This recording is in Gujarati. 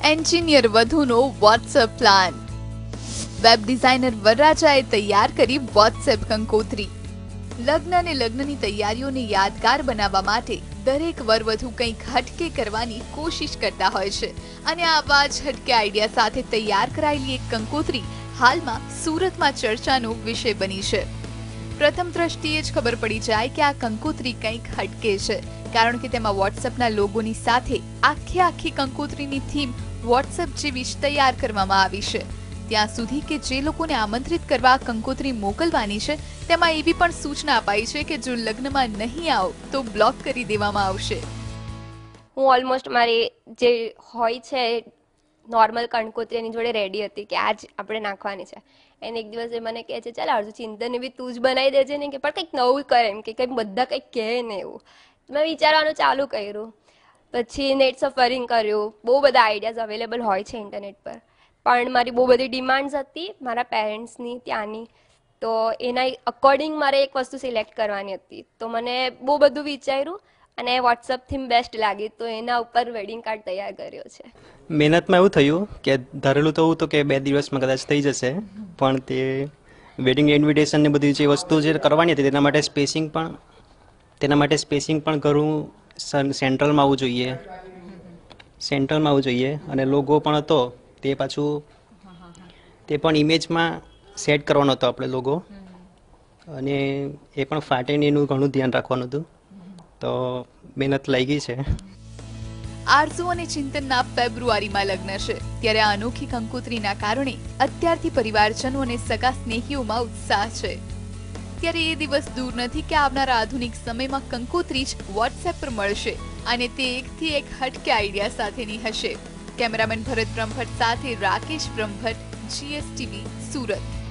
એન્જિનિયર વધુનો વોટ્સએપ પ્લાન. વેબ ડિઝાઇનર વરરાજાએ તૈયાર કરી વોટ્સએપ કંકોત્રી. લગ્ન અને લગ્નની તૈયારીઓને યાદગાર બનાવવા માટે દરેક વરવધુ કંઈક હટકે કરવાની કોશિશ કરતા હોય છે અને આવા જ હટકે આઈડિયા સાથે તૈયાર કરાયેલી એક કંકોત્રી હાલમાં સુરતમાં ચર્ચાનો વિષય બની છે. પ્રથમ દ્રષ્ટિએ જ ખબર પડી જાય કે આ કંકોત્રી કંઈક હટકે છે, કારણ કે તેમાં વોટ્સએપના લોગોની સાથે આખી કંકોત્રીની થીમ વોટ્સએપ જેવી જ તૈયાર કરવામાં આવી છે. ત્યાં સુધી કે જે લોકોને આમંત્રિત કરવા કંકોત્રી મોકલવાની છે તેમાં એવી પણ સૂચના અપાઈ છે કે જો લગ્નમાં નહીં આવો તો બ્લોક કરી દેવામાં આવશે. હું ઓલમોસ્ટ મારી જે હોય છે નોર્મલ કંકોત્રીની જોડે રેડી હતી કે આજ આપણે નાખવાની છે. એને એક દિવસ એ મને કહે છે, ચાલ અર્જુ ચિંતન બી તું જ બનાવી દેજે ને, કે પણ કંઈક નવું કરે, એમ કે કંઈક બધા કંઈક કહે ને એવું. મેં વિચારવાનું ચાલુ કર્યું, પછી નેટ સફરિંગ કર્યું. બહુ બધા આઈડિયાઝ અવેલેબલ હોય છે ઇન્ટરનેટ પર, પણ મારી બહુ બધી ડિમાન્ડ્સ હતી મારા પેરેન્ટ્સની ત્યાંની, તો એના અકોર્ડિંગ મારે એક વસ્તુ સિલેક્ટ કરવાની હતી. તો મને બહુ બધું વિચાર્યું અને વોટ્સઅપ થીમ બેસ્ટ લાગી, તો એના ઉપર વેડિંગ કાર્ડ તૈયાર કર્યો છે. મહેનતમાં એવું થયું કે ધારેલું તો એવું તો કે 2 દિવસમાં કદાચ થઈ જશે, પણ તે વેડિંગ ઇન્વિટેશન ને બધી જે વસ્તુ જે કરવાની હતી તેના માટે સ્પેસિંગ પણ ઘણું સેન્ટ્રલમાં આવવું જોઈએ અને લોગો પણ હતો તે પણ ઇમેજમાં સેટ કરવાનો હતો આપણે લોગો, અને એ પણ ફાટે ને એનું ઘણું ધ્યાન રાખવાનું હતું. તો મહેનત લાગી છે. આરઝુ અને ચિંતનના ફેબ્રુઆરીમાં લગ્ન છે, ત્યારે આ અનોખી કંકોત્રીના કારણે અત્યારથી પરિવારજનો અને સગા સ્નેહીઓમાં ઉત્સાહ છે. ત્યારે એ દિવસ દૂર નથી કે આવનારા આધુનિક સમયમાં કંકોત્રી જ વોટ્સએપ પર મળશે અને તે એકથી એક હટકે આઈડિયા સાથેની હશે. કેમેરામેન ભરત બ્રહ્મભટ્ટ સાથે રાકેશ બ્રહ્મભટ્ટ, GSTV, સુરત.